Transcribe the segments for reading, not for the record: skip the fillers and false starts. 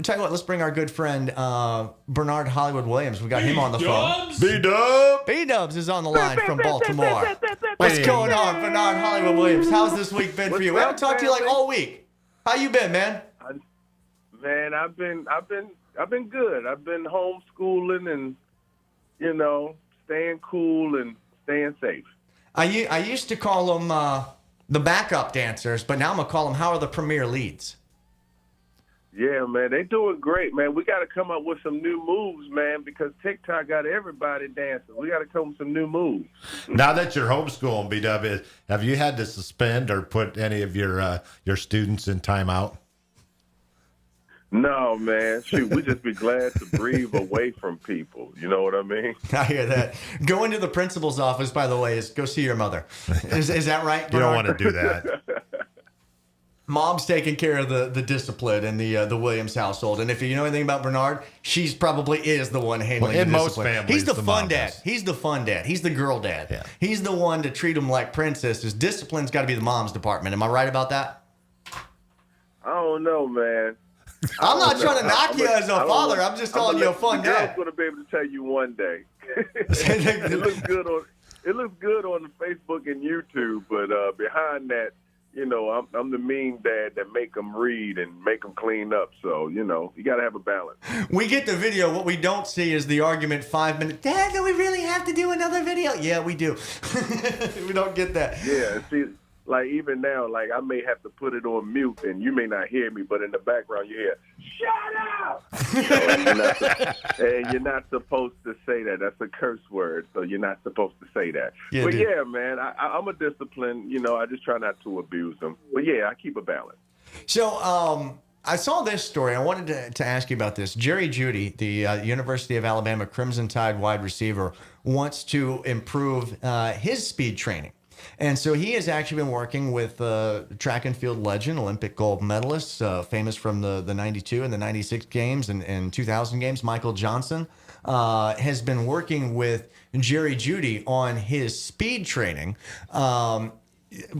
Tell you what, let's bring our good friend Bernard Hollywood Williams. We got him on the phone. B-Dub. B-Dubs is on the line from Baltimore. What's going on, Bernard Hollywood Williams? How's this week been for you? We haven't talked to you like all week. How you been, man? Man, I've been good. I've been homeschooling and staying cool and staying safe. I used to call them the backup dancers, but now I'm gonna call them how are the premier leads. Yeah, man, they doing great, man. We got to come up with some new moves, man, because TikTok got everybody dancing. We got to come up with some new moves. Now that you're homeschooling, B-Dub, have you had to suspend or put any of your students in timeout? No, man. Shoot, we just be glad to breathe away from people. You know what I mean? I hear that. Going to the principal's office, by the way, is go see your mother. Is that right, Bernard? You don't want to do that. Mom's taking care of the discipline in the Williams household. And if you know anything about Bernard, she's probably is the one handling the discipline. Most families, he's the fun dad. Does. He's the fun dad. He's the girl dad. Yeah. He's the one to treat them like princesses. Discipline's got to be the mom's department. Am I right about that? I don't know, man. I'm not trying to knock you as a father. I'm just calling you a fun dad. I'm going to be able to tell you one day. It looks good on the Facebook and YouTube, but behind that, I'm the mean dad that make them read and make them clean up. So, you got to have a balance. We get the video. What we don't see is the argument 5 minutes. Dad, do we really have to do another video? Yeah, we do. We don't get that. Yeah, see, like even now, like I may have to put it on mute and you may not hear me, but in the background you hear, shut up! And you're not supposed to say that. That's a curse word, so you're not supposed to say that. Yeah, but dude. yeah, man, I'm a discipline. I just try not to abuse them. But yeah, I keep a balance. So I saw this story. I wanted to ask you about this. Jerry Jeudy, the University of Alabama Crimson Tide wide receiver, wants to improve his speed training. And so he has actually been working with track and field legend, Olympic gold medalist, famous from the 92 and the 96 games and 2000 games, Michael Johnson, has been working with Jerry Jeudy on his speed training.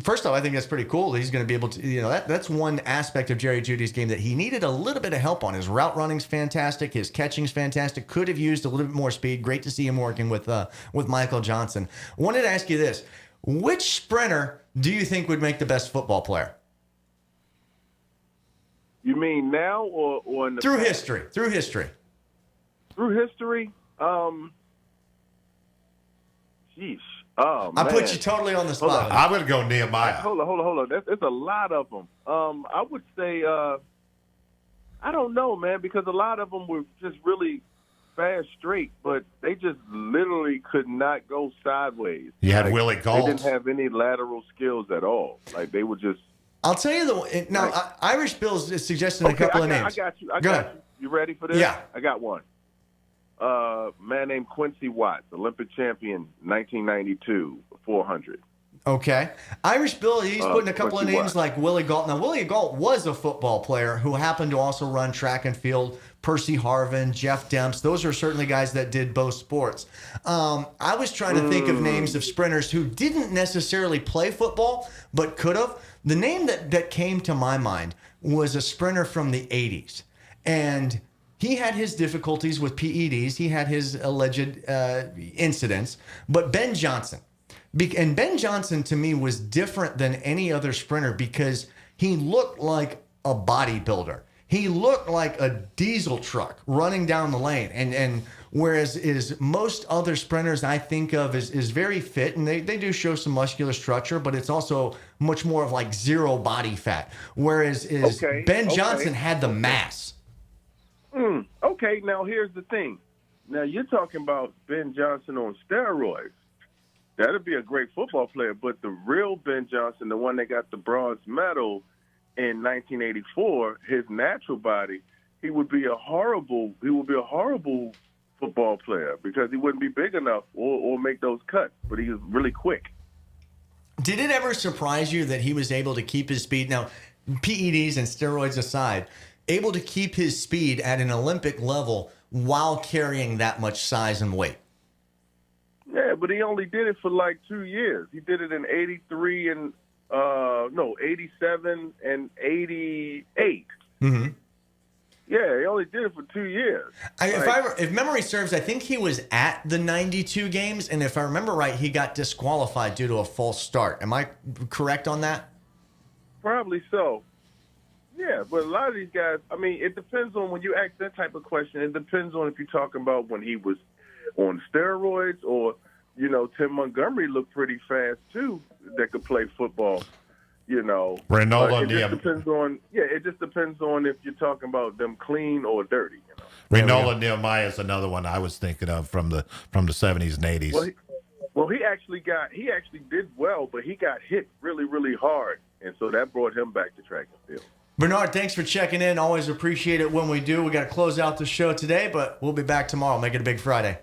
First off, I think that's pretty cool. He's going to be able to, that's one aspect of Jerry Judy's game that he needed a little bit of help on. His route running's fantastic. His catching's fantastic. Could have used a little bit more speed. Great to see him working with Michael Johnson. I wanted to ask you this. Which sprinter do you think would make the best football player? You mean now or in the Through past? history. Through history. Through history? Sheesh. Oh, man. I put you totally on the spot. I'm going to go Nehemiah. Hold on. There's a lot of them. I would say, I don't know, man, because a lot of them were just really fast straight, but they just literally could not go sideways. You had Willie Gault. They didn't have any lateral skills at all. Like, they were just... I'll tell you Irish Bill's suggesting a couple of names. I got you. Go ahead. You ready for this? Yeah. I got one. Man named Quincy Watts, Olympic champion, 1992, 400. Okay. Irish Bill, he's putting a couple of Quincy names Watts. like Willie Gault. Now, Willie Gault was a football player who happened to also run track and field. Percy Harvin, Jeff Demps, those are certainly guys that did both sports. I was trying to think of names of sprinters who didn't necessarily play football, but could have. The name that came to my mind was a sprinter from the 80s. And he had his difficulties with PEDs. He had his alleged incidents. But Ben Johnson. And Ben Johnson, to me, was different than any other sprinter because he looked like a bodybuilder. He looked like a diesel truck running down the lane. And whereas most other sprinters I think of is very fit, and they do show some muscular structure, but it's also much more of like zero body fat. Whereas Ben Johnson had the mass. Okay, now here's the thing. Now you're talking about Ben Johnson on steroids. That'd be a great football player, but the real Ben Johnson, the one that got the bronze medal in 1984, his natural body, he would be a horrible football player because he wouldn't be big enough or make those cuts, but he was really quick. Did it ever surprise you that he was able to keep his speed? Now, PEDs and steroids aside, able to keep his speed at an Olympic level while carrying that much size and weight? Yeah, but he only did it for like 2 years. He did it in 83 and 87 and 88. Mm-hmm. Yeah, he only did it for 2 years. If memory serves, I think he was at the 92 games, and if I remember right, he got disqualified due to a false start. Am I correct on that? Probably so. Yeah, but a lot of these guys, I mean, it depends on when you ask that type of question. It depends on if you're talking about when he was on steroids or, Tim Montgomery looked pretty fast too that could play football. Ronaldo it just depends on it just depends on if you're talking about them clean or dirty. Ronaldo Nehemiah is another one I was thinking of from the 70s and 80s. Well, he actually did well, but he got hit really, really hard, and so that brought him back to track and field. Bernard, thanks for checking in. Always appreciate it when we do. We got to close out the show today, but we'll be back tomorrow. Make it a big Friday.